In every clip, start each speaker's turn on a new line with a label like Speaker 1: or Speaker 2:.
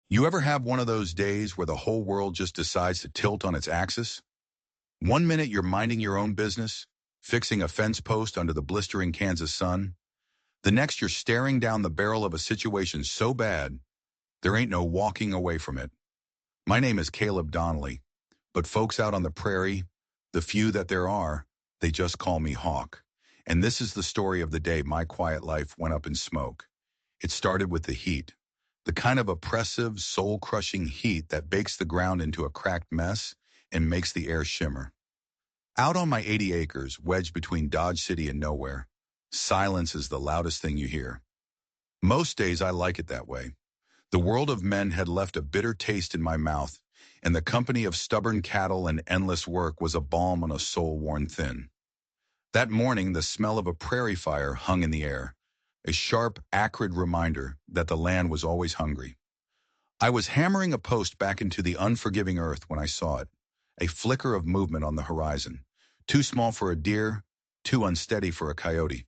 Speaker 1: You ever have one of those days where the whole world just decides to tilt on its axis? One minute you're minding your own business, fixing a fence post under the blistering Kansas sun. The next you're staring down the barrel of a situation so bad, there ain't no walking away from it. My name is Caleb Donnelly, but folks out on the prairie, the few that there are, they just call me Hawk. And this is the story of the day my quiet life went up in smoke. It started with the heat. The kind of oppressive, soul-crushing heat that bakes the ground into a cracked mess and makes the air shimmer. Out on my 80 acres, wedged between Dodge City and nowhere, silence is the loudest thing you hear. Most days I like it that way. The world of men had left a bitter taste in my mouth, and the company of stubborn cattle and endless work was a balm on a soul worn thin. That morning, the smell of a prairie fire hung in the air, a sharp, acrid reminder that the land was always hungry. I was hammering a post back into the unforgiving earth when I saw it, a flicker of movement on the horizon, too small for a deer, too unsteady for a coyote.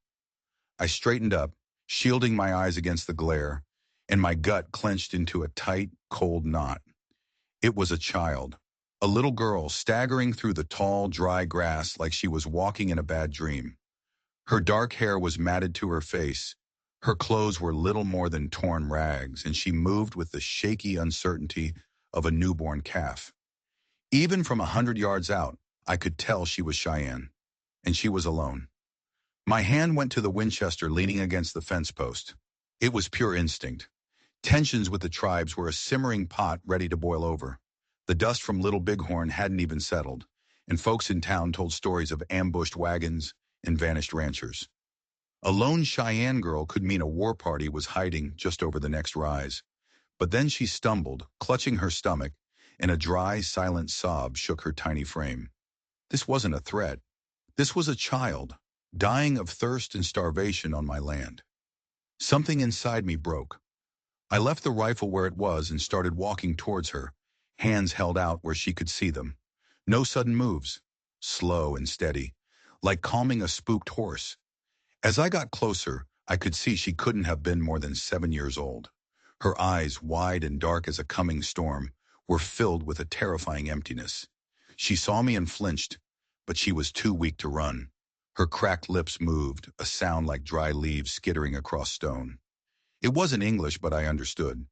Speaker 1: I straightened up, shielding my eyes against the glare, and my gut clenched into a tight, cold knot. It was a child, a little girl staggering through the tall, dry grass like she was walking in a bad dream. Her dark hair was matted to her face. Her clothes were little more than torn rags, and she moved with the shaky uncertainty of a newborn calf. Even from 100 yards out, I could tell she was Cheyenne, and she was alone. My hand went to the Winchester leaning against the fence post. It was pure instinct. Tensions with the tribes were a simmering pot ready to boil over. The dust from Little Bighorn hadn't even settled, and folks in town told stories of ambushed wagons and vanished ranchers. A lone Cheyenne girl could mean a war party was hiding just over the next rise. But then she stumbled, clutching her stomach, and a dry, silent sob shook her tiny frame. This wasn't a threat. This was a child, dying of thirst and starvation on my land. Something inside me broke. I left the rifle where it was and started walking towards her, hands held out where she could see them. No sudden moves, slow and steady, like calming a spooked horse. As I got closer, I could see she couldn't have been more than 7 years old. Her eyes, wide and dark as a coming storm, were filled with a terrifying emptiness. She saw me and flinched, but she was too weak to run. Her cracked lips moved, a sound like dry leaves skittering across stone. It wasn't English, but I understood.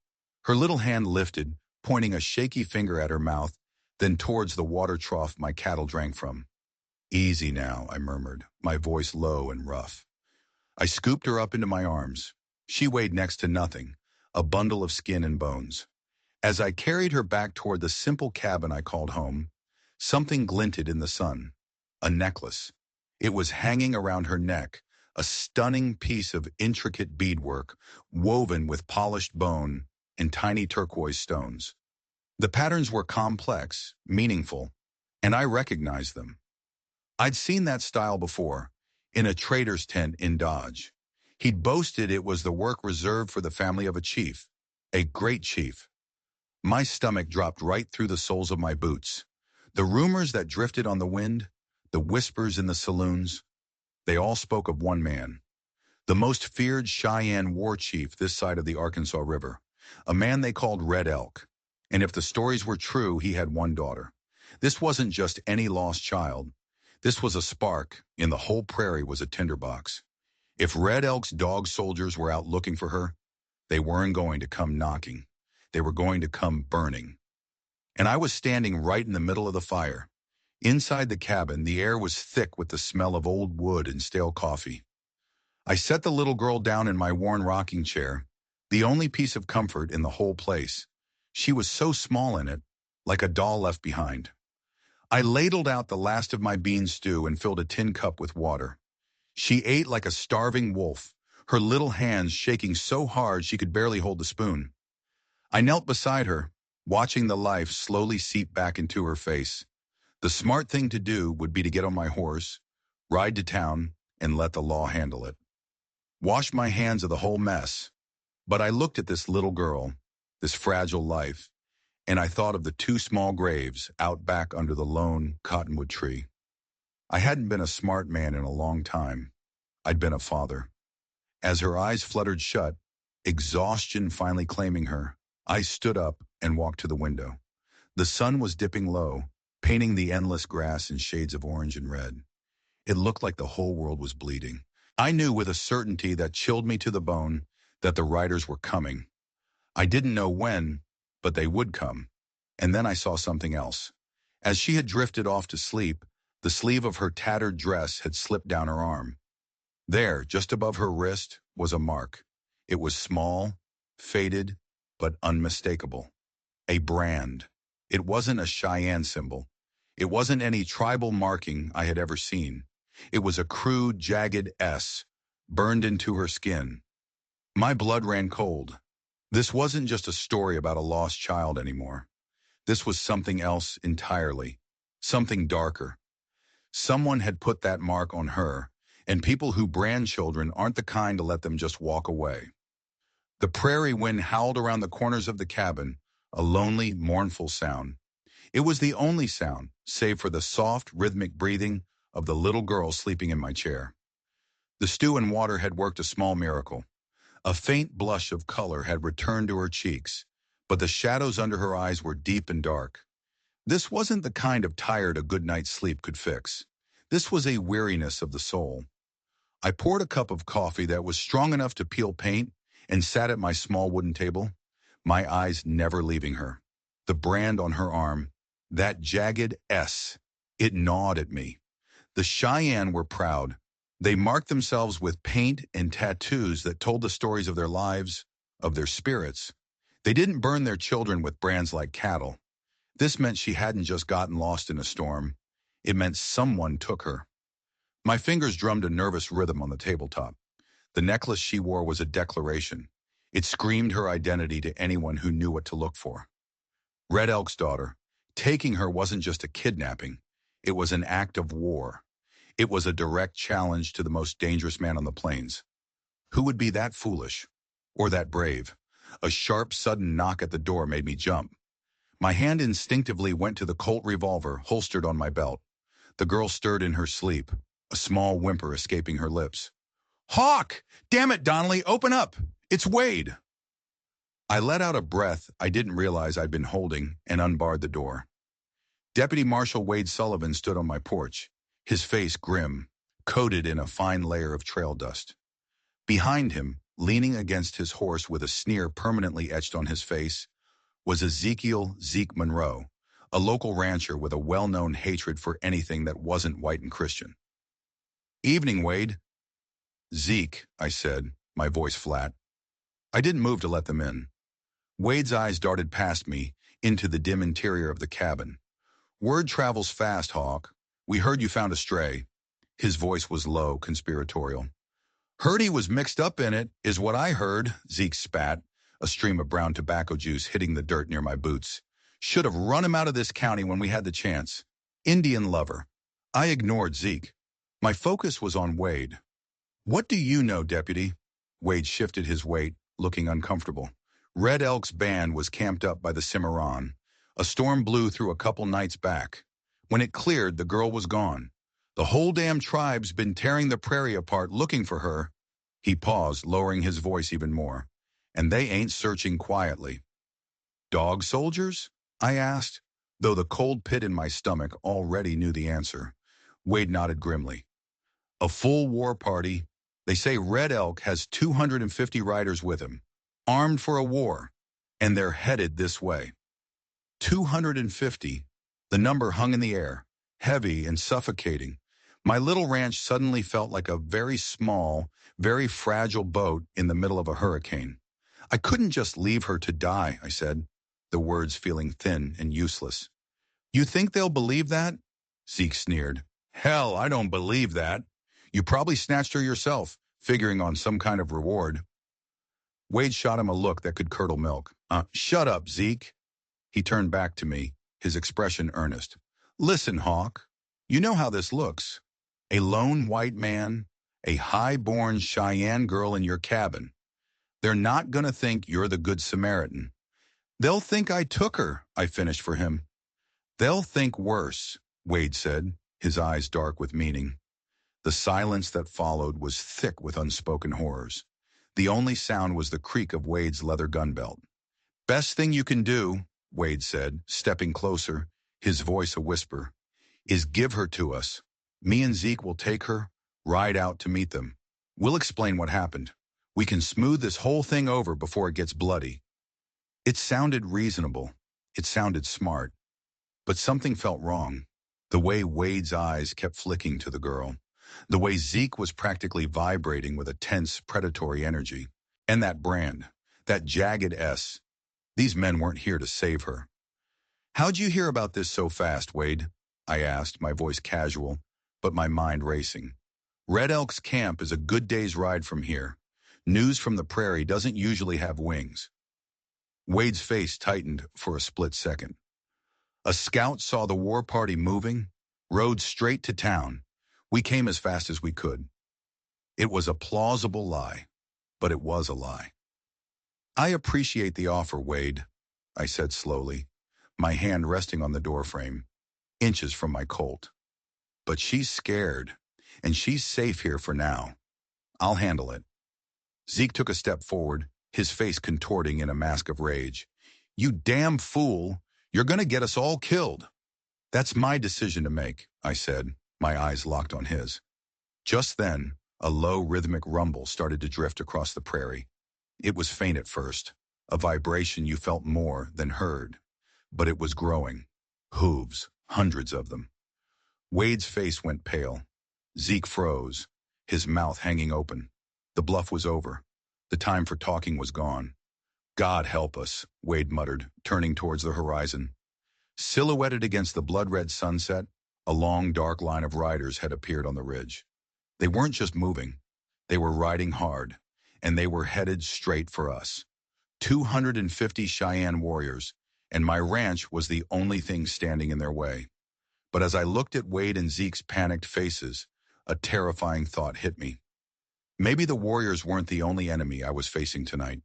Speaker 1: Her little hand lifted, pointing a shaky finger at her mouth, then towards the water trough my cattle drank from. "Easy now," I murmured, my voice low and rough. I scooped her up into my arms. She weighed next to nothing, a bundle of skin and bones. As I carried her back toward the simple cabin I called home, something glinted in the sun. A necklace. It was hanging around her neck, a stunning piece of intricate beadwork, woven with polished bone and tiny turquoise stones. The patterns were complex, meaningful, and I recognized them. I'd seen that style before, in a trader's tent in Dodge. He'd boasted it was the work reserved for the family of a chief, a great chief. My stomach dropped right through the soles of my boots. The rumors that drifted on the wind, the whispers in the saloons, they all spoke of one man, the most feared Cheyenne war chief this side of the Arkansas River, a man they called Red Elk. And if the stories were true, he had one daughter. This wasn't just any lost child. This was a spark, and the whole prairie was a tinderbox. If Red Elk's dog soldiers were out looking for her, they weren't going to come knocking. They were going to come burning. And I was standing right in the middle of the fire. Inside the cabin, the air was thick with the smell of old wood and stale coffee. I set the little girl down in my worn rocking chair, the only piece of comfort in the whole place. She was so small in it, like a doll left behind. I ladled out the last of my bean stew and filled a tin cup with water. She ate like a starving wolf, her little hands shaking so hard she could barely hold the spoon. I knelt beside her, watching the life slowly seep back into her face. The smart thing to do would be to get on my horse, ride to town, and let the law handle it. Wash my hands of the whole mess. But I looked at this little girl, this fragile life, and I thought of the 2 small graves out back under the lone cottonwood tree. I hadn't been a smart man in a long time. I'd been a father. As her eyes fluttered shut, exhaustion finally claiming her, I stood up and walked to the window. The sun was dipping low, painting the endless grass in shades of orange and red. It looked like the whole world was bleeding. I knew with a certainty that chilled me to the bone that the riders were coming. I didn't know when, but they would come. And then I saw something else. As she had drifted off to sleep, the sleeve of her tattered dress had slipped down her arm. There, just above her wrist, was a mark. It was small, faded, but unmistakable. A brand. It wasn't a Cheyenne symbol. It wasn't any tribal marking I had ever seen. It was a crude, jagged S, burned into her skin. My blood ran cold. This wasn't just a story about a lost child anymore. This was something else entirely. Something darker. Someone had put that mark on her, and people who brand children aren't the kind to let them just walk away. The prairie wind howled around the corners of the cabin, a lonely, mournful sound. It was the only sound, save for the soft, rhythmic breathing of the little girl sleeping in my chair. The stew and water had worked a small miracle. A faint blush of color had returned to her cheeks, but the shadows under her eyes were deep and dark. This wasn't the kind of tired a good night's sleep could fix. This was a weariness of the soul. I poured a cup of coffee that was strong enough to peel paint and sat at my small wooden table, my eyes never leaving her. The brand on her arm, that jagged S, it gnawed at me. The Cheyenne were proud. They marked themselves with paint and tattoos that told the stories of their lives, of their spirits. They didn't burn their children with brands like cattle. This meant she hadn't just gotten lost in a storm. It meant someone took her. My fingers drummed a nervous rhythm on the tabletop. The necklace she wore was a declaration. It screamed her identity to anyone who knew what to look for. Red Elk's daughter. Taking her wasn't just a kidnapping. It was an act of war. It was a direct challenge to the most dangerous man on the plains. Who would be that foolish? Or that brave? A sharp, sudden knock at the door made me jump. My hand instinctively went to the Colt revolver holstered on my belt. The girl stirred in her sleep, a small whimper escaping her lips. "Hawk! Damn it, Donnelly, open up! It's Wade!" I let out a breath I didn't realize I'd been holding and unbarred the door. Deputy Marshal Wade Sullivan stood on my porch, his face grim, coated in a fine layer of trail dust. Behind him, leaning against his horse with a sneer permanently etched on his face, was Zeke Monroe, a local rancher with a well-known hatred for anything that wasn't white and Christian. "Evening, Wade." "Zeke," I said, my voice flat. I didn't move to let them in. Wade's eyes darted past me, into the dim interior of the cabin. "Word travels fast, Hawk. We heard you found a stray." His voice was low, conspiratorial. "Heard he was mixed up in it, is what I heard," Zeke spat, a stream of brown tobacco juice hitting the dirt near my boots. "Should have run him out of this county when we had the chance. Indian lover." I ignored Zeke. My focus was on Wade. "What do you know, Deputy?" Wade shifted his weight, looking uncomfortable. "Red Elk's band was camped up by the Cimarron. A storm blew through a couple nights back. When it cleared, the girl was gone. The whole damn tribe's been tearing the prairie apart looking for her." He paused, lowering his voice even more. "And they ain't searching quietly." "Dog soldiers?" I asked, though the cold pit in my stomach already knew the answer. Wade nodded grimly. "A full war party. They say Red Elk has 250 riders with him, armed for a war, and they're headed this way." 250. The number hung in the air, heavy and suffocating. My little ranch suddenly felt like a very small, very fragile boat in the middle of a hurricane. "I couldn't just leave her to die," I said, the words feeling thin and useless. "You think they'll believe that?" Zeke sneered. "Hell, I don't believe that. You probably snatched her yourself, figuring on some kind of reward." Wade shot him a look that could curdle milk. Shut up, Zeke." He turned back to me, his expression earnest. "Listen, Hawk, you know how this looks. A lone white man, a high-born Cheyenne girl in your cabin. They're not gonna think you're the Good Samaritan. They'll think I took her," I finished for him. "They'll think worse," Wade said, his eyes dark with meaning. The silence that followed was thick with unspoken horrors. The only sound was the creak of Wade's leather gun belt. Best thing you can do, Wade said, stepping closer, his voice a whisper, is give her to us. Me and Zeke will take her, ride out to meet them. We'll explain what happened. We can smooth this whole thing over before it gets bloody. It sounded reasonable. It sounded smart. But something felt wrong. The way Wade's eyes kept flicking to the girl. The way Zeke was practically vibrating with a tense, predatory energy. And that brand. That jagged S. These men weren't here to save her. How'd you hear about this so fast, Wade? I asked, my voice casual, but my mind racing. Red Elk's camp is a good day's ride from here. News from the prairie doesn't usually have wings. Wade's face tightened for a split second. A scout saw the war party moving, rode straight to town. We came as fast as we could. It was a plausible lie, but it was a lie. I appreciate the offer, Wade, I said slowly, my hand resting on the doorframe, inches from my Colt. But she's scared, and she's safe here for now. I'll handle it. Zeke took a step forward, his face contorting in a mask of rage. You damn fool! You're gonna get us all killed. That's my decision to make, I said, my eyes locked on his. Just then, a low rhythmic rumble started to drift across the prairie. It was faint at first, a vibration you felt more than heard. But it was growing. Hooves, hundreds of them. Wade's face went pale. Zeke froze, his mouth hanging open. The bluff was over. The time for talking was gone. God help us, Wade muttered, turning towards the horizon. Silhouetted against the blood-red sunset, a long, dark line of riders had appeared on the ridge. They weren't just moving. They were riding hard, and they were headed straight for us. 250 Cheyenne warriors, and my ranch was the only thing standing in their way. But as I looked at Wade and Zeke's panicked faces, a terrifying thought hit me. Maybe the warriors weren't the only enemy I was facing tonight.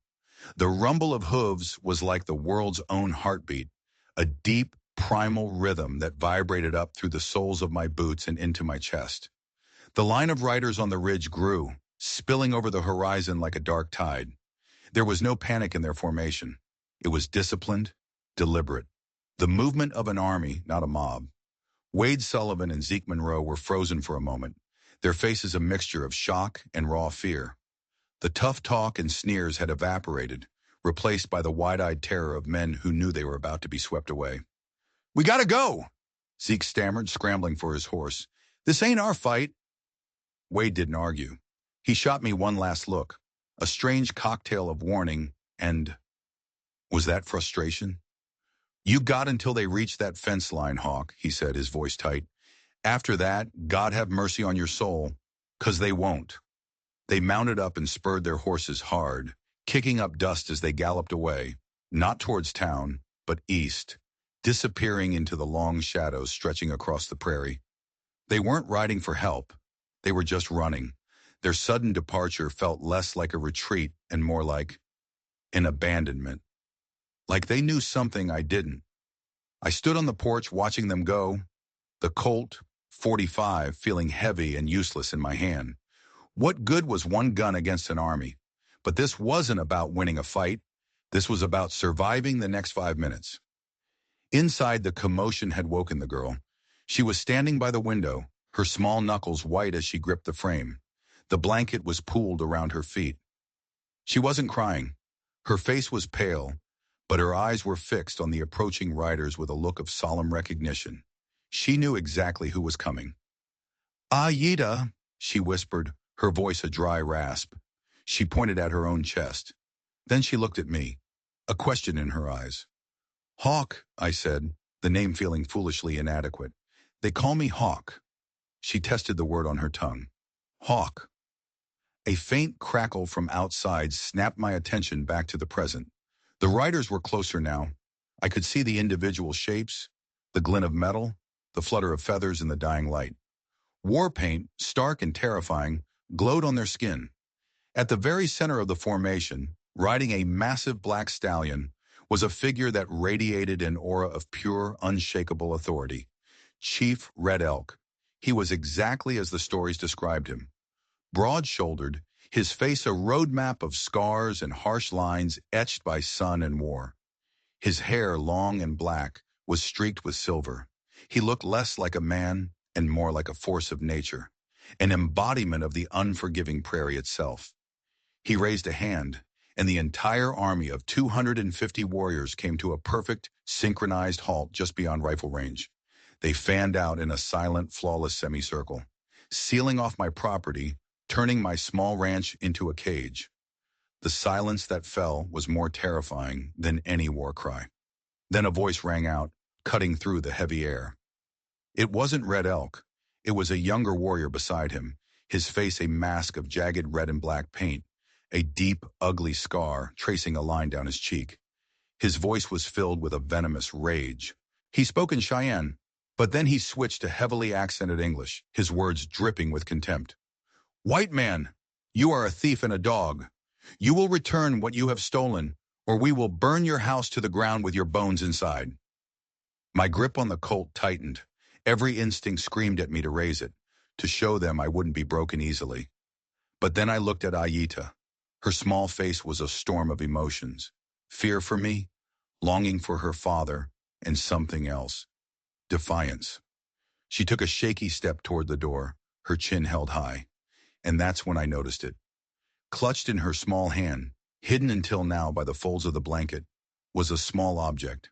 Speaker 1: The rumble of hooves was like the world's own heartbeat, a deep, primal rhythm that vibrated up through the soles of my boots and into my chest. The line of riders on the ridge grew, spilling over the horizon like a dark tide. There was no panic in their formation. It was disciplined, deliberate. The movement of an army, not a mob. Wade Sullivan and Zeke Monroe were frozen for a moment, their faces a mixture of shock and raw fear. The tough talk and sneers had evaporated, replaced by the wide-eyed terror of men who knew they were about to be swept away. "We gotta go!" Zeke stammered, scrambling for his horse. "This ain't our fight." Wade didn't argue. He shot me one last look, a strange cocktail of warning and... was that frustration? "You got until they reached that fence line, Hawk," he said, his voice tight. "After that, God have mercy on your soul, 'cause they won't." They mounted up and spurred their horses hard, kicking up dust as they galloped away, not towards town, but east, disappearing into the long shadows stretching across the prairie. They weren't riding for help. They were just running. Their sudden departure felt less like a retreat and more like an abandonment. Like they knew something I didn't. I stood on the porch watching them go, the Colt .45 feeling heavy and useless in my hand. What good was one gun against an army? But this wasn't about winning a fight. This was about surviving the next 5 minutes. Inside, the commotion had woken the girl. She was standing by the window, her small knuckles white as she gripped the frame. The blanket was pooled around her feet. She wasn't crying. Her face was pale, but her eyes were fixed on the approaching riders with a look of solemn recognition. She knew exactly who was coming. "Yida," she whispered, her voice a dry rasp. She pointed at her own chest. Then she looked at me, a question in her eyes. "Hawk," I said, the name feeling foolishly inadequate. "They call me Hawk." She tested the word on her tongue. "Hawk." A faint crackle from outside snapped my attention back to the present. The riders were closer now. I could see the individual shapes, the glint of metal, the flutter of feathers in the dying light. War paint, stark and terrifying, glowed on their skin. At the very center of the formation, riding a massive black stallion, was a figure that radiated an aura of pure, unshakable authority. Chief Red Elk. He was exactly as the stories described him. Broad-shouldered, his face a roadmap of scars and harsh lines etched by sun and war. His hair, long and black, was streaked with silver. He looked less like a man and more like a force of nature, an embodiment of the unforgiving prairie itself. He raised a hand, and the entire army of 250 warriors came to a perfect, synchronized halt just beyond rifle range. They fanned out in a silent, flawless semicircle, sealing off my property, turning my small ranch into a cage. The silence that fell was more terrifying than any war cry. Then a voice rang out, cutting through the heavy air. It wasn't Red Elk. It was a younger warrior beside him, his face a mask of jagged red and black paint, a deep, ugly scar tracing a line down his cheek. His voice was filled with a venomous rage. He spoke in Cheyenne, but then he switched to heavily accented English, his words dripping with contempt. "White man, you are a thief and a dog. You will return what you have stolen, or we will burn your house to the ground with your bones inside." My grip on the Colt tightened. Every instinct screamed at me to raise it, to show them I wouldn't be broken easily. But then I looked at Ayita. Her small face was a storm of emotions. Fear for me, longing for her father, and something else. Defiance. She took a shaky step toward the door, her chin held high. And that's when I noticed it. Clutched in her small hand, hidden until now by the folds of the blanket, was a small object.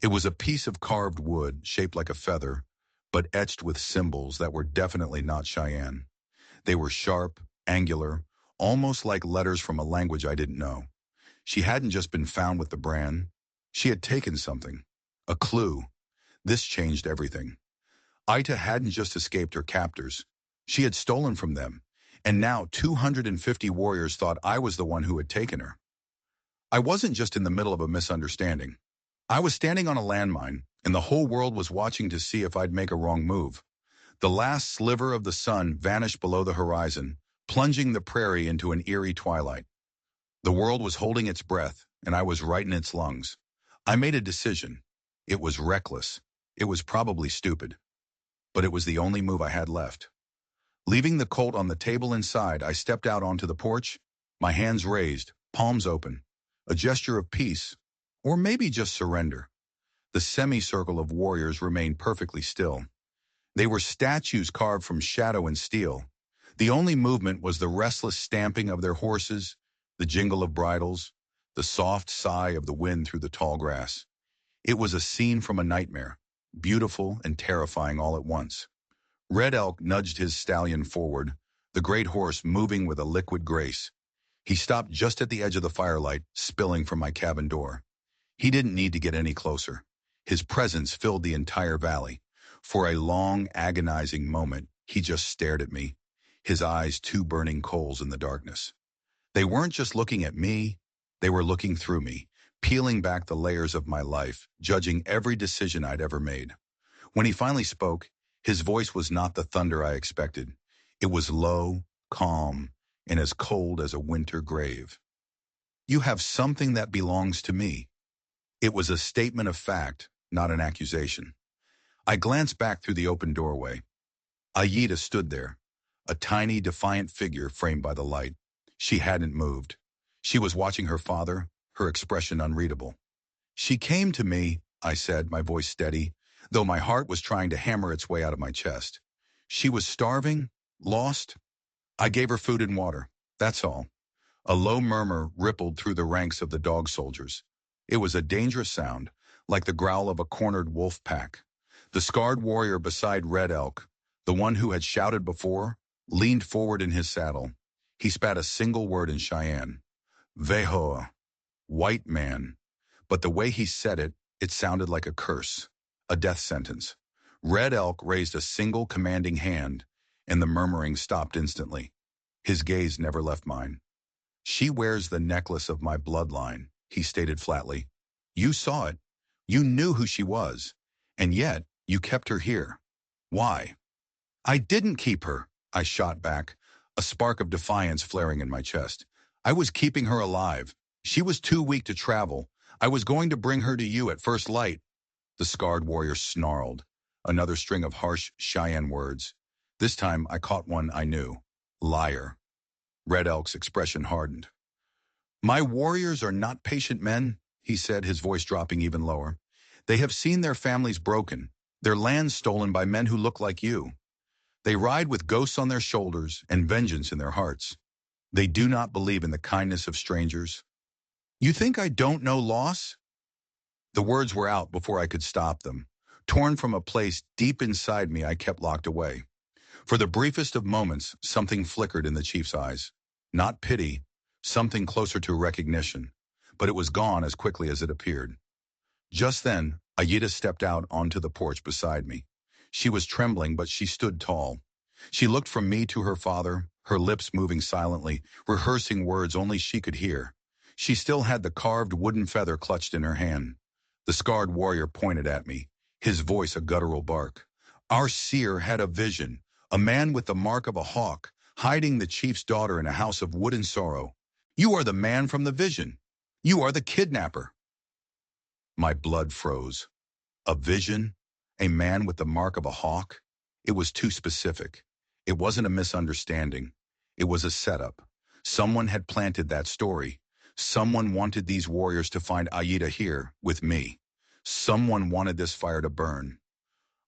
Speaker 1: It was a piece of carved wood shaped like a feather, but etched with symbols that were definitely not Cheyenne. They were sharp, angular, almost like letters from a language I didn't know. She hadn't just been found with the brand. She had taken something. A clue. This changed everything. Ita hadn't just escaped her captors. She had stolen from them, and now 250 warriors thought I was the one who had taken her. I wasn't just in the middle of a misunderstanding. I was standing on a landmine, and the whole world was watching to see if I'd make a wrong move. The last sliver of the sun vanished below the horizon, plunging the prairie into an eerie twilight. The world was holding its breath, and I was right in its lungs. I made a decision. It was reckless. It was probably stupid. But it was the only move I had left. Leaving the Colt on the table inside, I stepped out onto the porch, my hands raised, palms open, a gesture of peace, or maybe just surrender. The semicircle of warriors remained perfectly still. They were statues carved from shadow and steel. The only movement was the restless stamping of their horses, the jingle of bridles, the soft sigh of the wind through the tall grass. It was a scene from a nightmare, beautiful and terrifying all at once. Red Elk nudged his stallion forward, the great horse moving with a liquid grace. He stopped just at the edge of the firelight, spilling from my cabin door. He didn't need to get any closer. His presence filled the entire valley. For a long, agonizing moment, he just stared at me, his eyes two burning coals in the darkness. They weren't just looking at me, they were looking through me, peeling back the layers of my life, judging every decision I'd ever made. When he finally spoke, his voice was not the thunder I expected. It was low, calm, and as cold as a winter grave. "You have something that belongs to me." It was a statement of fact, not an accusation. I glanced back through the open doorway. Ayita stood there, a tiny, defiant figure framed by the light. She hadn't moved. She was watching her father, her expression unreadable. "She came to me," I said, my voice steady, though my heart was trying to hammer its way out of my chest. "She was starving, lost. I gave her food and water. That's all." A low murmur rippled through the ranks of the dog soldiers. It was a dangerous sound, like the growl of a cornered wolf pack. The scarred warrior beside Red Elk, the one who had shouted before, leaned forward in his saddle. He spat a single word in Cheyenne. "Vehoa," white man. But the way he said it, it sounded like a curse, a death sentence. Red Elk raised a single commanding hand, and the murmuring stopped instantly. His gaze never left mine. "She wears the necklace of my bloodline," he stated flatly. "You saw it. You knew who she was. And yet, you kept her here. Why?" "I didn't keep her," I shot back, a spark of defiance flaring in my chest. "I was keeping her alive. She was too weak to travel. I was going to bring her to you at first light." The scarred warrior snarled, another string of harsh Cheyenne words. This time I caught one I knew. Liar. Red Elk's expression hardened. "My warriors are not patient men. he said, his voice dropping even lower. They have seen their families broken, their lands stolen by men who look like you. They ride with ghosts on their shoulders and vengeance in their hearts. They do not believe in the kindness of strangers. You think I don't know loss? The words were out before I could stop them. Torn from a place deep inside me I kept locked away. For the briefest of moments, something flickered in the chief's eyes. Not pity, something closer to recognition. But it was gone as quickly as it appeared. Just then, Aida stepped out onto the porch beside me. She was trembling, but she stood tall. She looked from me to her father, her lips moving silently, rehearsing words only she could hear. She still had the carved wooden feather clutched in her hand. The scarred warrior pointed at me, his voice a guttural bark. Our seer had a vision, a man with the mark of a hawk, hiding the chief's daughter in a house of wood and sorrow. You are the man from the vision. You are the kidnapper. My blood froze. A vision? A man with the mark of a hawk? It was too specific. It wasn't a misunderstanding. It was a setup. Someone had planted that story. Someone wanted these warriors to find Aida here, with me. Someone wanted this fire to burn.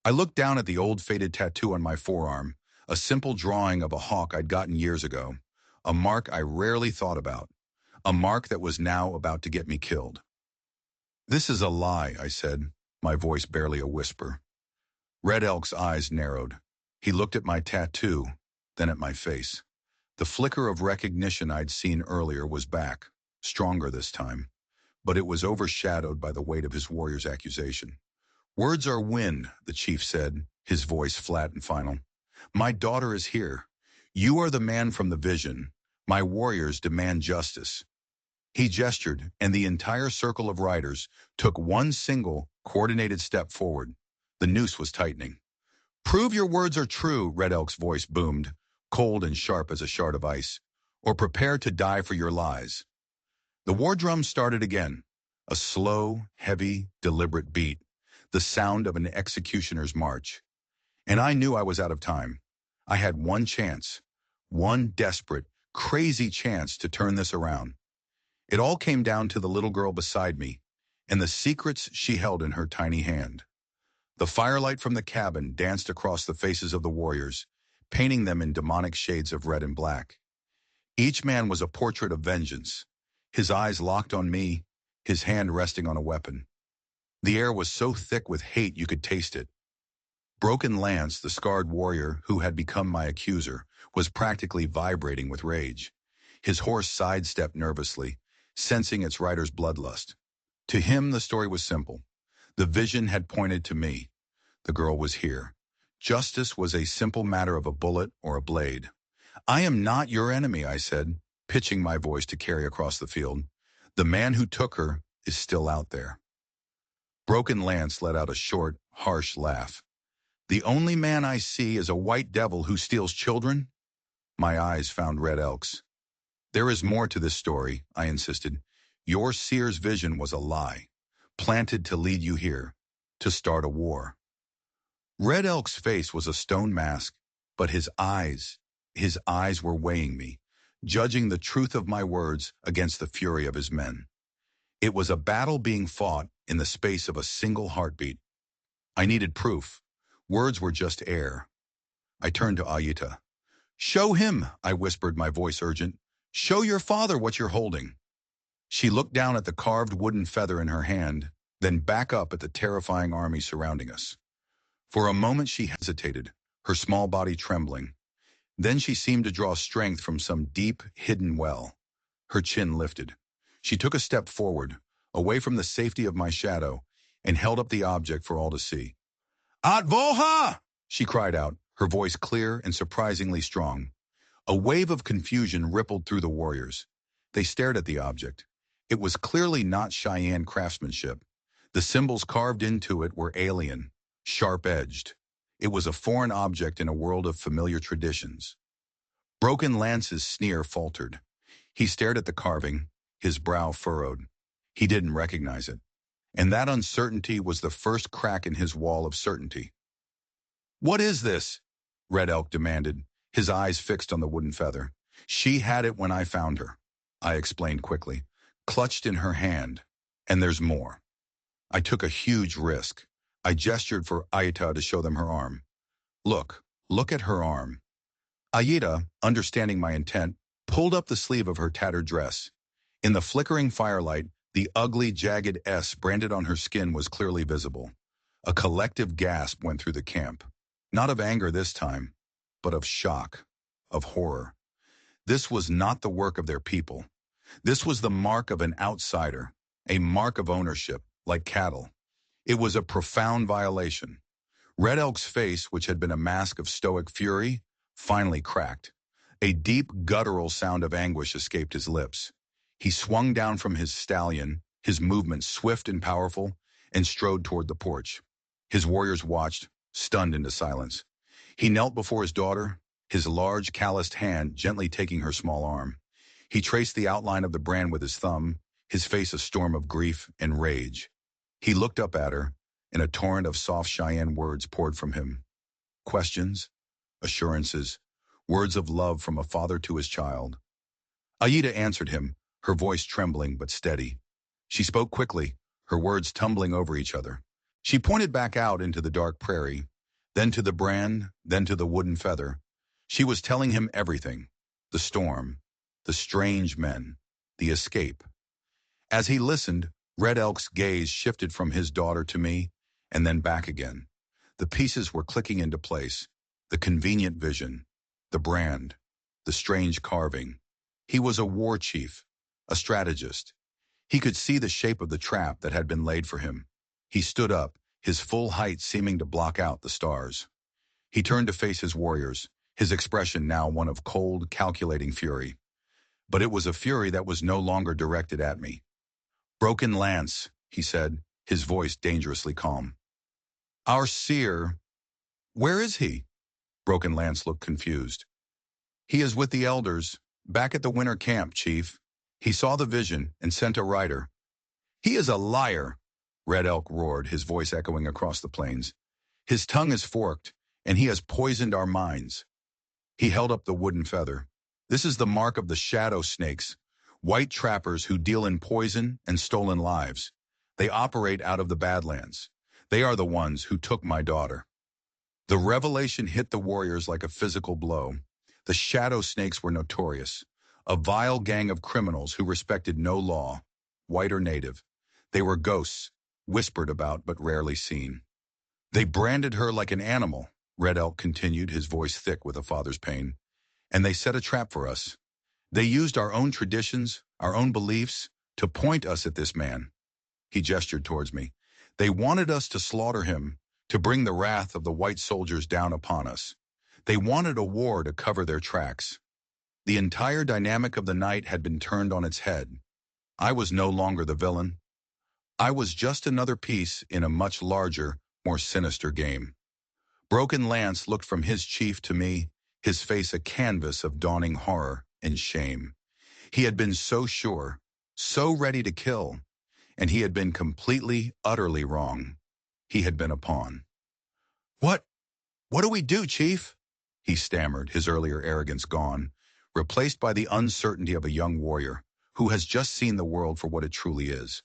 Speaker 1: I looked down at the old faded tattoo on my forearm, a simple drawing of a hawk I'd gotten years ago, a mark I rarely thought about, a mark that was now about to get me killed. This is a lie, I said, my voice barely a whisper. Red Elk's eyes narrowed. He looked at my tattoo, then at my face. The flicker of recognition I'd seen earlier was back, stronger this time, but it was overshadowed by the weight of his warrior's accusation. Words are wind, the chief said, his voice flat and final. My daughter is here. You are the man from the vision. My warriors demand justice. He gestured, and the entire circle of riders took one single, coordinated step forward. The noose was tightening. Prove your words are true, Red Elk's voice boomed, cold and sharp as a shard of ice, or prepare to die for your lies. The war drum started again, a slow, heavy, deliberate beat, the sound of an executioner's march. And I knew I was out of time. I had one chance, one desperate, crazy chance to turn this around. It all came down to the little girl beside me and the secrets she held in her tiny hand. The firelight from the cabin danced across the faces of the warriors, painting them in demonic shades of red and black. Each man was a portrait of vengeance, his eyes locked on me, his hand resting on a weapon. The air was so thick with hate you could taste it. Broken Lance, the scarred warrior who had become my accuser, was practically vibrating with rage. His horse sidestepped nervously, sensing its rider's bloodlust. To him, the story was simple. The vision had pointed to me. The girl was here. Justice was a simple matter of a bullet or a blade. I am not your enemy, I said, pitching my voice to carry across the field. The man who took her is still out there. Broken Lance let out a short, harsh laugh. The only man I see is a white devil who steals children? My eyes found Red Elk's. There is more to this story, I insisted. Your seer's vision was a lie, planted to lead you here, to start a war. Red Elk's face was a stone mask, but his eyes were weighing me, judging the truth of my words against the fury of his men. It was a battle being fought in the space of a single heartbeat. I needed proof. Words were just air. I turned to Ayita. Show him, I whispered, my voice urgent. Show your father what you're holding. She looked down at the carved wooden feather in her hand, then back up at the terrifying army surrounding us. For a moment she hesitated, her small body trembling. Then she seemed to draw strength from some deep, hidden well. Her chin lifted. She took a step forward, away from the safety of my shadow, and held up the object for all to see. Atvoha! She cried out, her voice clear and surprisingly strong. A wave of confusion rippled through the warriors. They stared at the object. It was clearly not Cheyenne craftsmanship. The symbols carved into it were alien, sharp-edged. It was a foreign object in a world of familiar traditions. Broken Lance's sneer faltered. He stared at the carving, his brow furrowed. He didn't recognize it. And that uncertainty was the first crack in his wall of certainty. What is this? Red Elk demanded, his eyes fixed on the wooden feather. She had it when I found her, I explained quickly, clutched in her hand. And there's more. I took a huge risk. I gestured for Aita to show them her arm. Look at her arm. Aida, understanding my intent, pulled up the sleeve of her tattered dress. In the flickering firelight, the ugly, jagged S branded on her skin was clearly visible. A collective gasp went through the camp. Not of anger this time, but of shock, of horror. This was not the work of their people. This was the mark of an outsider, a mark of ownership, like cattle. It was a profound violation. Red Elk's face, which had been a mask of stoic fury, finally cracked. A deep, guttural sound of anguish escaped his lips. He swung down from his stallion, his movement swift and powerful, and strode toward the porch. His warriors watched, stunned into silence. He knelt before his daughter, his large, calloused hand gently taking her small arm. He traced the outline of the brand with his thumb, his face a storm of grief and rage. He looked up at her, and a torrent of soft Cheyenne words poured from him. Questions, assurances, words of love from a father to his child. Aida answered him, her voice trembling but steady. She spoke quickly, her words tumbling over each other. She pointed back out into the dark prairie, then to the brand, then to the wooden feather. She was telling him everything, the storm, the strange men, the escape. As he listened, Red Elk's gaze shifted from his daughter to me, and then back again. The pieces were clicking into place, the convenient vision, the brand, the strange carving. He was a war chief, a strategist. He could see the shape of the trap that had been laid for him. He stood up, his full height seeming to block out the stars. He turned to face his warriors, his expression now one of cold, calculating fury. But it was a fury that was no longer directed at me. "Broken Lance," he said, his voice dangerously calm. "Our seer, where is he?" Broken Lance looked confused. "He is with the elders, back at the winter camp, Chief. He saw the vision and sent a rider." "He is a liar," Red Elk roared, his voice echoing across the plains. "His tongue is forked, and he has poisoned our minds." He held up the wooden feather. "This is the mark of the shadow snakes, white trappers who deal in poison and stolen lives. They operate out of the Badlands. They are the ones who took my daughter." The revelation hit the warriors like a physical blow. The shadow snakes were notorious, a vile gang of criminals who respected no law, white or native. They were ghosts, whispered about but rarely seen. "They branded her like an animal," Red Elk continued, his voice thick with a father's pain. "And they set a trap for us. They used our own traditions, our own beliefs, to point us at this man." He gestured towards me. "They wanted us to slaughter him, to bring the wrath of the white soldiers down upon us. They wanted a war to cover their tracks." The entire dynamic of the night had been turned on its head. I was no longer the villain. I was just another piece in a much larger, more sinister game. Broken Lance looked from his chief to me, his face a canvas of dawning horror and shame. He had been so sure, so ready to kill, and he had been completely, utterly wrong. He had been a pawn. What do we do, Chief?" he stammered, his earlier arrogance gone, replaced by the uncertainty of a young warrior who has just seen the world for what it truly is.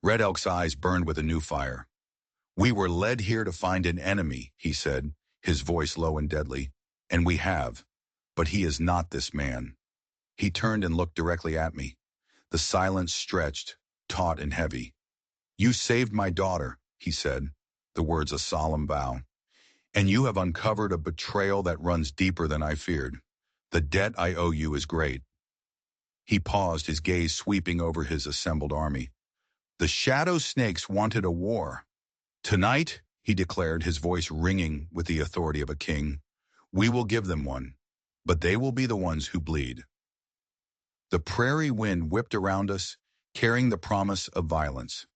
Speaker 1: Red Elk's eyes burned with a new fire. "We were led here to find an enemy," he said, his voice low and deadly, "and we have. But he is not this man." He turned and looked directly at me. The silence stretched, taut and heavy. "You saved my daughter," he said, the words a solemn vow. "And you have uncovered a betrayal that runs deeper than I feared. The debt I owe you is great." He paused, his gaze sweeping over his assembled army. "The shadow snakes wanted a war. Tonight," he declared, his voice ringing with the authority of a king, "we will give them one, but they will be the ones who bleed." The prairie wind whipped around us, carrying the promise of violence.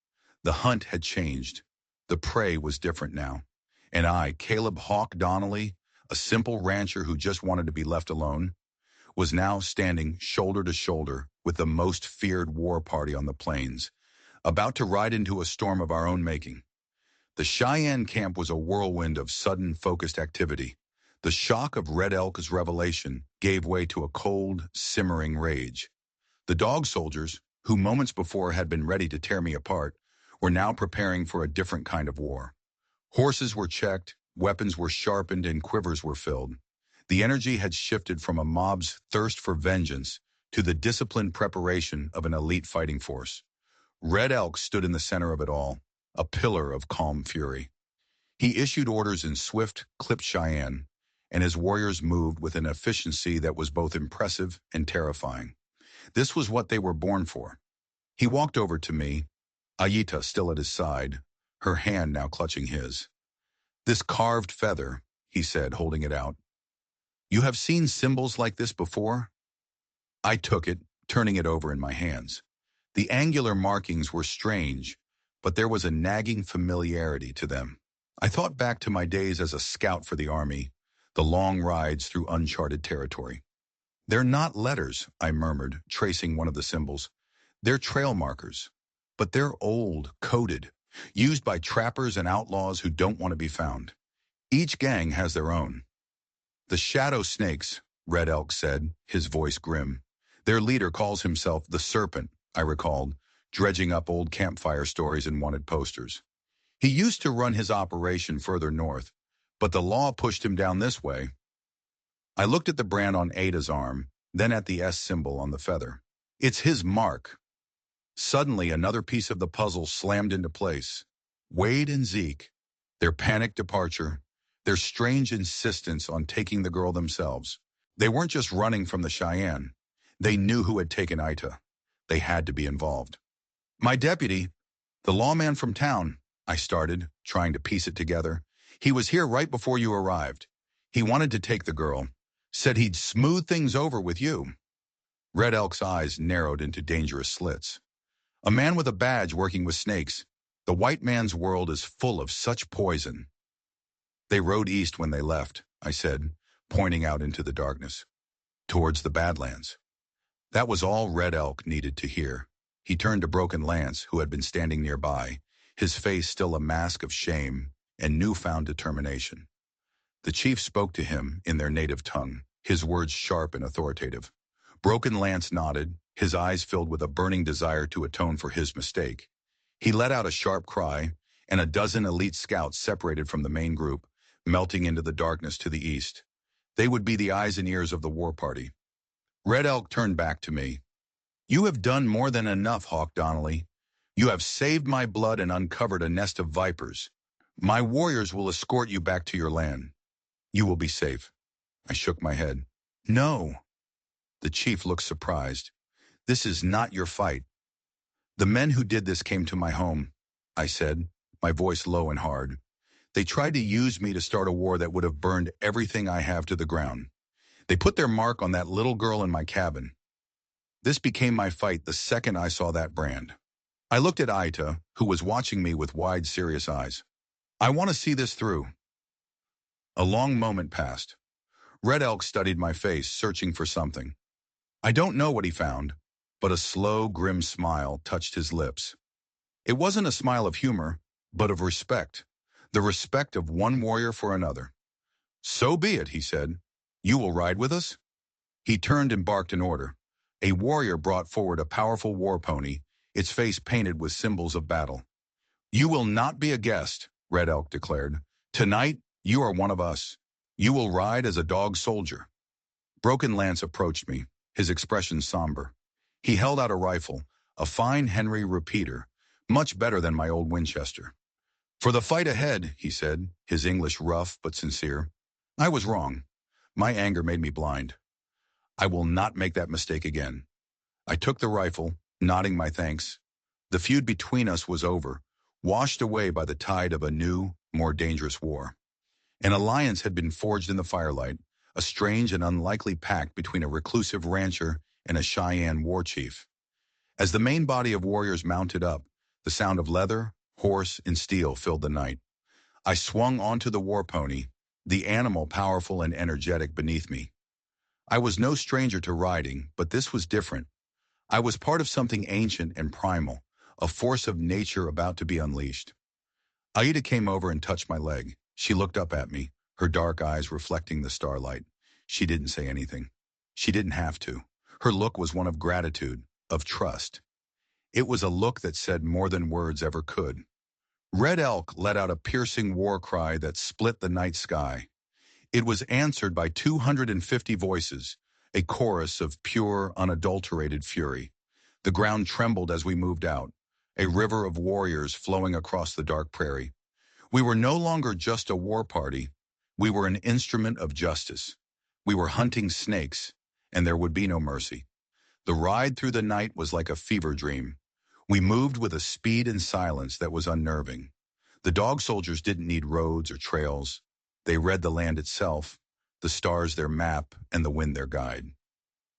Speaker 1: The hunt had changed. The prey was different now. And I, Caleb Hawk Donnelly, a simple rancher who just wanted to be left alone, was now standing shoulder to shoulder with the most feared war party on the plains, about to ride into a storm of our own making. The Cheyenne camp was a whirlwind of sudden, focused activity. The shock of Red Elk's revelation gave way to a cold, simmering rage. The dog soldiers, who moments before had been ready to tear me apart, were now preparing for a different kind of war. Horses were checked, weapons were sharpened, and quivers were filled. The energy had shifted from a mob's thirst for vengeance to the disciplined preparation of an elite fighting force. Red Elk stood in the center of it all, a pillar of calm fury. He issued orders in swift, clipped Cheyenne, and his warriors moved with an efficiency that was both impressive and terrifying. This was what they were born for. He walked over to me, Ayita still at his side, her hand now clutching his. "This carved feather," he said, holding it out. "You have seen symbols like this before?" I took it, turning it over in my hands. The angular markings were strange, but there was a nagging familiarity to them. I thought back to my days as a scout for the army, the long rides through uncharted territory. "They're not letters," I murmured, tracing one of the symbols. "They're trail markers. But they're old, coded, used by trappers and outlaws who don't want to be found. Each gang has their own." "The Shadow Snakes," Red Elk said, his voice grim. "Their leader calls himself the Serpent," I recalled, dredging up old campfire stories and wanted posters. "He used to run his operation further north, but the law pushed him down this way." I looked at the brand on Ada's arm, then at the S symbol on the feather. "It's his mark." Suddenly, another piece of the puzzle slammed into place. Wade and Zeke, their panicked departure, their strange insistence on taking the girl themselves. They weren't just running from the Cheyenne. They knew who had taken Ita. They had to be involved. "My deputy, the lawman from town," I started, trying to piece it together. "He was here right before you arrived. He wanted to take the girl. Said he'd smooth things over with you." Red Elk's eyes narrowed into dangerous slits. "A man with a badge working with snakes. The white man's world is full of such poison." "They rode east when they left," I said, pointing out into the darkness. "Towards the Badlands." That was all Red Elk needed to hear. He turned to Broken Lance, who had been standing nearby, his face still a mask of shame and newfound determination. The chief spoke to him in their native tongue, his words sharp and authoritative. Broken Lance nodded, his eyes filled with a burning desire to atone for his mistake. He let out a sharp cry, and a dozen elite scouts separated from the main group, melting into the darkness to the east. They would be the eyes and ears of the war party. Red Elk turned back to me. "You have done more than enough, Hawk Donnelly. You have saved my blood and uncovered a nest of vipers. My warriors will escort you back to your land. You will be safe." I shook my head. "No." The chief looked surprised. "This is not your fight." "The men who did this came to my home," I said, my voice low and hard. "They tried to use me to start a war that would have burned everything I have to the ground. They put their mark on that little girl in my cabin. This became my fight the second I saw that brand." I looked at Aita, who was watching me with wide, serious eyes. "I want to see this through." A long moment passed. Red Elk studied my face, searching for something. I don't know what he found, but a slow, grim smile touched his lips. It wasn't a smile of humor, but of respect, the respect of one warrior for another. "So be it," he said. "You will ride with us?" He turned and barked an order. A warrior brought forward a powerful war pony, its face painted with symbols of battle. "You will not be a guest," Red Elk declared. "Tonight, you are one of us. You will ride as a dog soldier." Broken Lance approached me, his expression somber. He held out a rifle, a fine Henry repeater, much better than my old Winchester. "For the fight ahead," he said, his English rough but sincere. I was wrong. My anger made me blind. I will not make that mistake again. I took the rifle, nodding my thanks. The feud between us was over, washed away by the tide of a new, more dangerous war. An alliance had been forged in the firelight, a strange and unlikely pact between a reclusive rancher and a Cheyenne war chief. As the main body of warriors mounted up, the sound of leather, horse, and steel filled the night. I swung onto the war pony, the animal powerful and energetic beneath me. I was no stranger to riding, but this was different. I was part of something ancient and primal, a force of nature about to be unleashed. Aida came over and touched my leg. She looked up at me, her dark eyes reflecting the starlight. She didn't say anything. She didn't have to. Her look was one of gratitude, of trust. It was a look that said more than words ever could. Red Elk let out a piercing war cry that split the night sky. It was answered by 250 voices, a chorus of pure, unadulterated fury. The ground trembled as we moved out, a river of warriors flowing across the dark prairie. We were no longer just a war party. We were an instrument of justice. We were hunting snakes, and there would be no mercy. The ride through the night was like a fever dream. We moved with a speed and silence that was unnerving. The dog soldiers didn't need roads or trails. They read the land itself, the stars their map, and the wind their guide.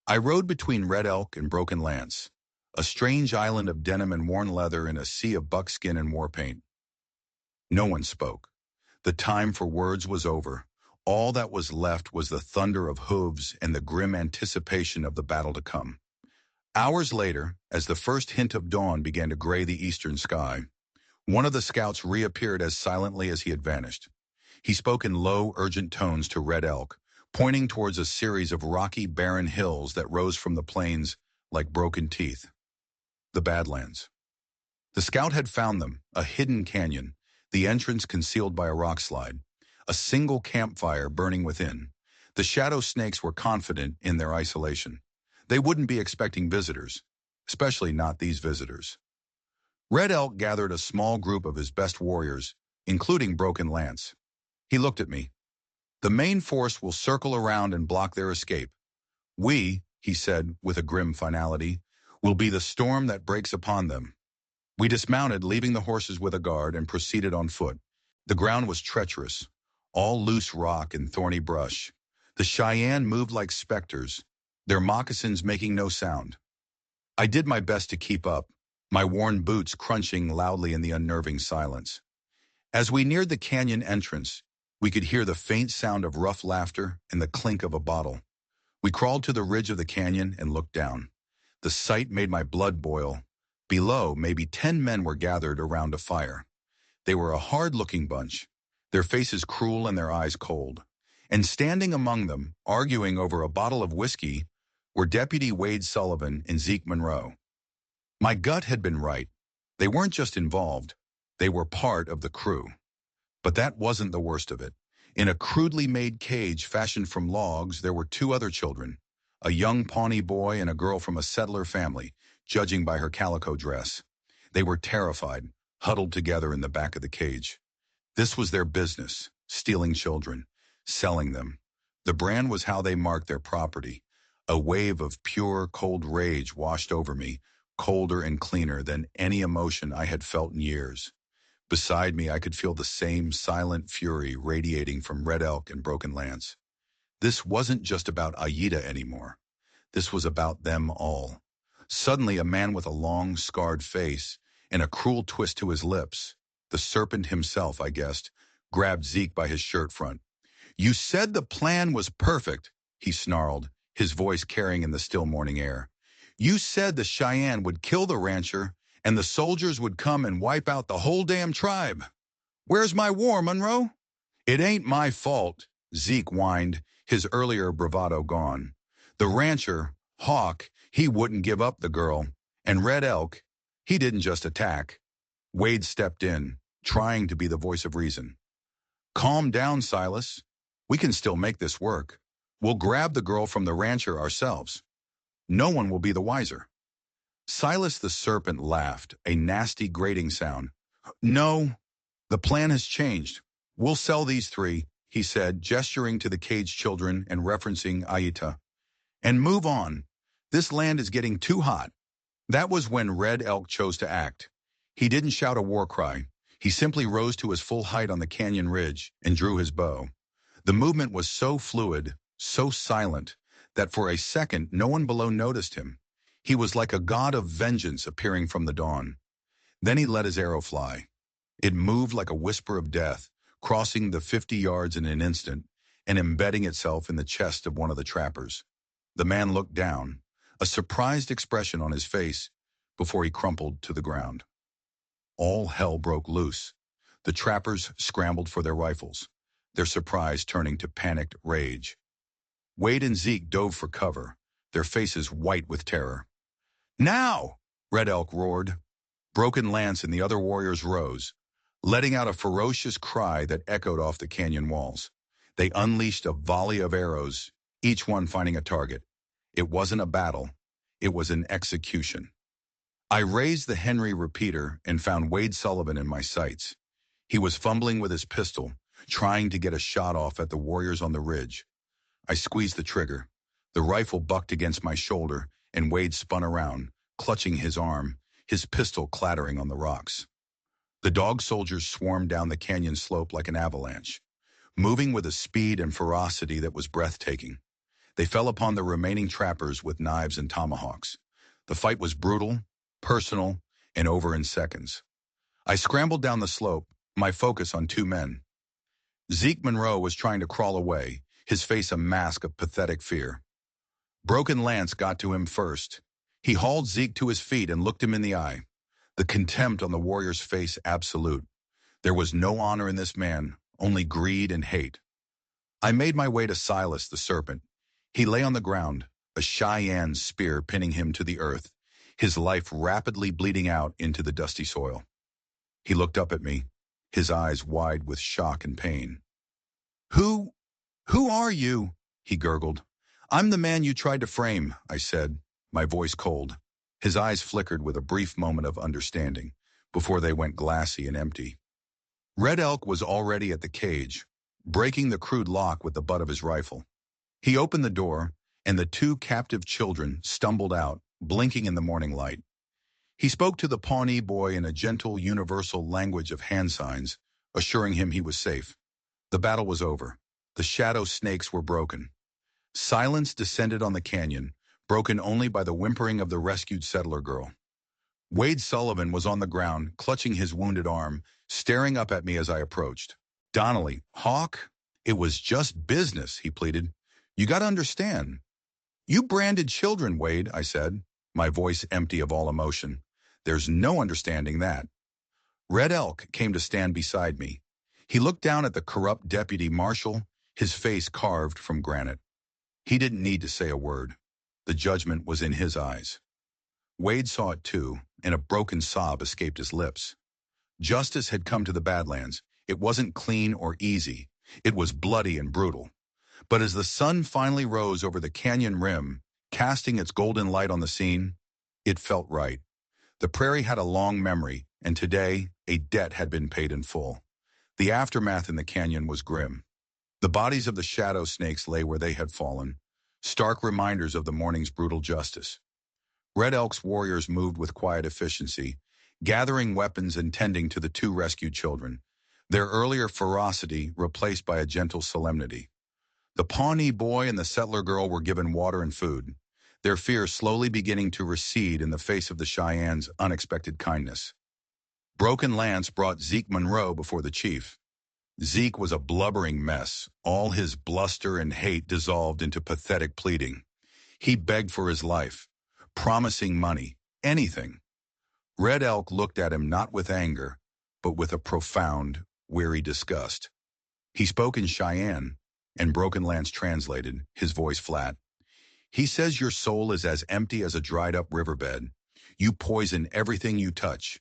Speaker 1: I rode between Red Elk and Broken Lance, a strange island of denim and worn leather in a sea of buckskin and war paint. No one spoke. The time for words was over. All that was left was the thunder of hooves and the grim anticipation of the battle to come. Hours later, as the first hint of dawn began to gray the eastern sky, one of the scouts reappeared as silently as he had vanished. He spoke in low, urgent tones to Red Elk, pointing towards a series of rocky, barren hills that rose from the plains like broken teeth. The Badlands. The scout had found them, a hidden canyon, the entrance concealed by a rock slide, a single campfire burning within. The shadow snakes were confident in their isolation. They wouldn't be expecting visitors, especially not these visitors. Red Elk gathered a small group of his best warriors, including Broken Lance. He looked at me. The main force will circle around and block their escape. We, he said with a grim finality, will be the storm that breaks upon them. We dismounted, leaving the horses with a guard, and proceeded on foot. The ground was treacherous, all loose rock and thorny brush. The Cheyenne moved like specters, their moccasins making no sound. I did my best to keep up, my worn boots crunching loudly in the unnerving silence. As we neared the canyon entrance, we could hear the faint sound of rough laughter and the clink of a bottle. We crawled to the ridge of the canyon and looked down. The sight made my blood boil. Below, maybe 10 men were gathered around a fire. They were a hard-looking bunch, their faces cruel and their eyes cold. And standing among them, arguing over a bottle of whiskey, were Deputy Wade Sullivan and Zeke Monroe. My gut had been right. They weren't just involved, they were part of the crew. But that wasn't the worst of it. In a crudely made cage fashioned from logs, there were 2 other children, a young Pawnee boy and a girl from a settler family, judging by her calico dress. They were terrified, huddled together in the back of the cage. This was their business, stealing children, selling them. The brand was how they marked their property. A wave of pure, cold rage washed over me, colder and cleaner than any emotion I had felt in years. Beside me, I could feel the same silent fury radiating from Red Elk and Broken Lance. This wasn't just about Aida anymore. This was about them all. Suddenly, a man with a long, scarred face and a cruel twist to his lips, the serpent himself, I guessed, grabbed Zeke by his shirt front. "You said the plan was perfect," he snarled, his voice carrying in the still morning air. "You said the Cheyenne would kill the rancher and the soldiers would come and wipe out the whole damn tribe. Where's my war, Monroe?" "It ain't my fault," Zeke whined, his earlier bravado gone. "The rancher, Hawk, he wouldn't give up the girl. And Red Elk, he didn't just attack." Wade stepped in, trying to be the voice of reason. "Calm down, Silas. We can still make this work. We'll grab the girl from the rancher ourselves. No one will be the wiser." Silas the serpent laughed, a nasty grating sound. "No, the plan has changed. We'll sell these 3, he said, gesturing to the caged children and referencing Aita. "And move on. This land is getting too hot." That was when Red Elk chose to act. He didn't shout a war cry. He simply rose to his full height on the canyon ridge and drew his bow. The movement was so fluid, so silent, that for a second no one below noticed him. He was like a god of vengeance appearing from the dawn. Then he let his arrow fly. It moved like a whisper of death, crossing the 50 yards in an instant and embedding itself in the chest of one of the trappers. The man looked down, a surprised expression on his face, before he crumpled to the ground. All hell broke loose. The trappers scrambled for their rifles, their surprise turning to panicked rage. Wade and Zeke dove for cover, their faces white with terror. "Now!" Red Elk roared. Broken Lance and the other warriors rose, letting out a ferocious cry that echoed off the canyon walls. They unleashed a volley of arrows, each one finding a target. It wasn't a battle. It was an execution. I raised the Henry repeater and found Wade Sullivan in my sights. He was fumbling with his pistol, trying to get a shot off at the warriors on the ridge. I squeezed the trigger. The rifle bucked against my shoulder, and Wade spun around, clutching his arm, his pistol clattering on the rocks. The dog soldiers swarmed down the canyon slope like an avalanche, moving with a speed and ferocity that was breathtaking. They fell upon the remaining trappers with knives and tomahawks. The fight was brutal, personal, and over in seconds. I scrambled down the slope, my focus on two men. Zeke Monroe was trying to crawl away, his face a mask of pathetic fear. Broken Lance got to him first. He hauled Zeke to his feet and looked him in the eye. The contempt on the warrior's face absolute. There was no honor in this man, only greed and hate. I made my way to Silas the serpent. He lay on the ground, a Cheyenne spear pinning him to the earth, his life rapidly bleeding out into the dusty soil. He looked up at me, his eyes wide with shock and pain. Who are you? He gurgled. I'm the man you tried to frame, I said, my voice cold. His eyes flickered with a brief moment of understanding, before they went glassy and empty. Red Elk was already at the cage, breaking the crude lock with the butt of his rifle. He opened the door, and the two captive children stumbled out, blinking in the morning light. He spoke to the Pawnee boy in a gentle, universal language of hand signs, assuring him he was safe. The battle was over. The shadow snakes were broken. Silence descended on the canyon, broken only by the whimpering of the rescued settler girl. Wade Sullivan was on the ground, clutching his wounded arm, staring up at me as I approached. Donnelly, Hawk, it was just business, he pleaded. You got to understand. You branded children, Wade, I said, my voice empty of all emotion. There's no understanding that. Red Elk came to stand beside me. He looked down at the corrupt deputy marshal, his face carved from granite. He didn't need to say a word. The judgment was in his eyes. Wade saw it too, and a broken sob escaped his lips. Justice had come to the Badlands. It wasn't clean or easy. It was bloody and brutal. But as the sun finally rose over the canyon rim, casting its golden light on the scene, it felt right. The prairie had a long memory, and today, a debt had been paid in full. The aftermath in the canyon was grim. The bodies of the shadow snakes lay where they had fallen, stark reminders of the morning's brutal justice. Red Elk's warriors moved with quiet efficiency, gathering weapons and tending to the two rescued children, their earlier ferocity replaced by a gentle solemnity. The Pawnee boy and the settler girl were given water and food, their fear slowly beginning to recede in the face of the Cheyenne's unexpected kindness. Broken Lance brought Zeke Monroe before the chief. Zeke was a blubbering mess, all his bluster and hate dissolved into pathetic pleading. He begged for his life, promising money, anything. Red Elk looked at him not with anger, but with a profound, weary disgust. He spoke in Cheyenne, and Broken Lance translated, his voice flat. He says your soul is as empty as a dried-up riverbed. You poison everything you touch.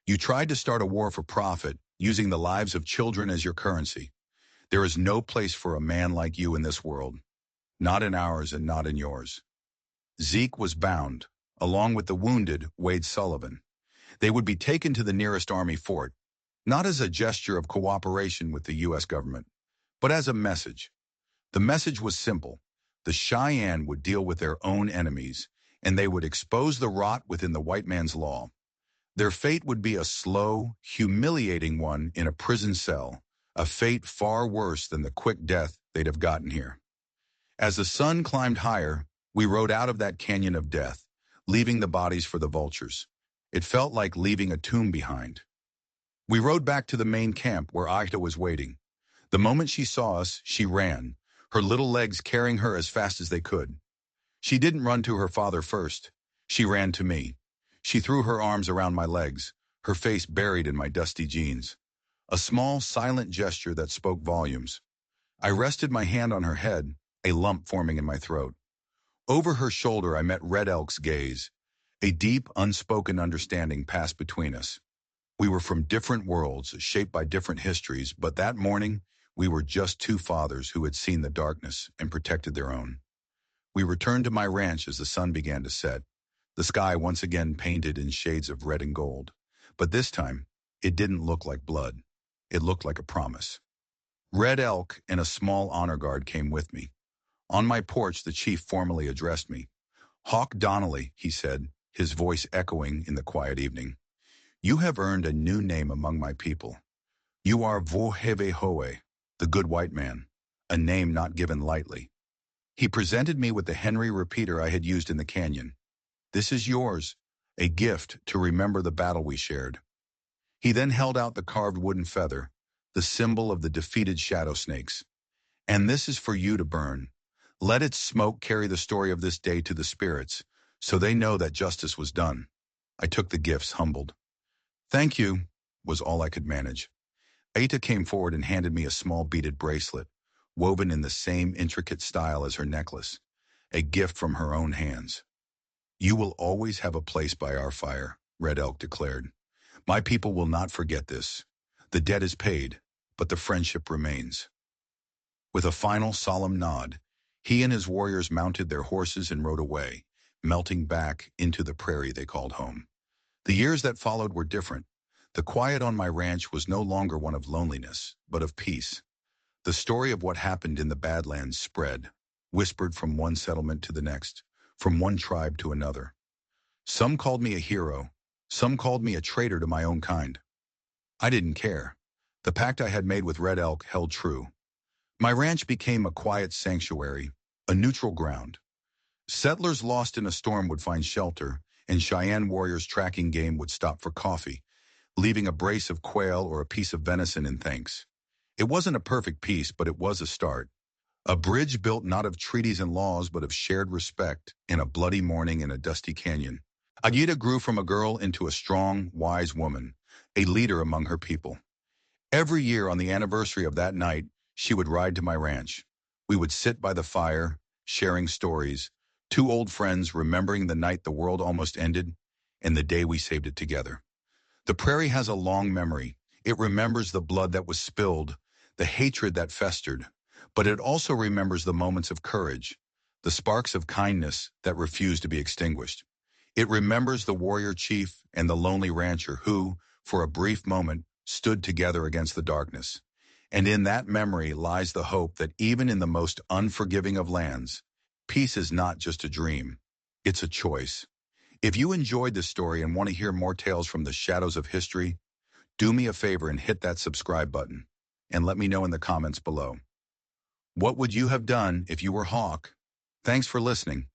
Speaker 1: You tried to start a war for profit, using the lives of children as your currency. There is no place for a man like you in this world. Not in ours and not in yours. Zeke was bound, along with the wounded Wade Sullivan. They would be taken to the nearest army fort, not as a gesture of cooperation with the U.S. government, but as a message. The message was simple. The Cheyenne would deal with their own enemies, and they would expose the rot within the white man's law. Their fate would be a slow, humiliating one in a prison cell, a fate far worse than the quick death they'd have gotten here. As the sun climbed higher, we rode out of that canyon of death, leaving the bodies for the vultures. It felt like leaving a tomb behind. We rode back to the main camp where Aida was waiting. The moment she saw us, she ran, her little legs carrying her as fast as they could. She didn't run to her father first. She ran to me. She threw her arms around my legs, her face buried in my dusty jeans. A small, silent gesture that spoke volumes. I rested my hand on her head, a lump forming in my throat. Over her shoulder I met Red Elk's gaze, A deep, unspoken understanding passed between us. We were from different worlds, shaped by different histories, but that morning, we were just two fathers who had seen the darkness and protected their own. We returned to my ranch as the sun began to set, the sky once again painted in shades of red and gold. But this time, it didn't look like blood. It looked like a promise. Red Elk and a small honor guard came with me. On my porch, the chief formally addressed me. "Hawk Donnelly," he said, his voice echoing in the quiet evening. "You have earned a new name among my people. You are Vohevehoe, the good white man, a name not given lightly." He presented me with the Henry repeater I had used in the canyon. "This is yours, a gift to remember the battle we shared." He then held out the carved wooden feather, the symbol of the defeated shadow snakes. "And this is for you to burn. Let its smoke carry the story of this day to the spirits, so they know that justice was done." I took the gifts, humbled. "Thank you," was all I could manage. Aita came forward and handed me a small beaded bracelet, woven in the same intricate style as her necklace, a gift from her own hands. "You will always have a place by our fire," Red Elk declared. "My people will not forget this. The debt is paid, but the friendship remains." With a final solemn nod, he and his warriors mounted their horses and rode away, melting back into the prairie they called home. The years that followed were different. The quiet on my ranch was no longer one of loneliness, but of peace. The story of what happened in the Badlands spread, whispered from one settlement to the next, from one tribe to another. Some called me a hero, some called me a traitor to my own kind. I didn't care. The pact I had made with Red Elk held true. My ranch became a quiet sanctuary, a neutral ground. Settlers lost in a storm would find shelter, and Cheyenne warriors tracking game would stop for coffee, leaving a brace of quail or a piece of venison in thanks. It wasn't a perfect peace, but it was a start. A bridge built not of treaties and laws, but of shared respect in a bloody morning in a dusty canyon. Agita grew from a girl into a strong, wise woman, a leader among her people. Every year on the anniversary of that night, she would ride to my ranch. We would sit by the fire, sharing stories, two old friends remembering the night the world almost ended and the day we saved it together. The prairie has a long memory. It remembers the blood that was spilled, the hatred that festered, but it also remembers the moments of courage, the sparks of kindness that refused to be extinguished. It remembers the warrior chief and the lonely rancher who, for a brief moment, stood together against the darkness. And in that memory lies the hope that even in the most unforgiving of lands, peace is not just a dream, it's a choice. If you enjoyed this story and want to hear more tales from the shadows of history, do me a favor and hit that subscribe button, and let me know in the comments below. What would you have done if you were Hawk? Thanks for listening.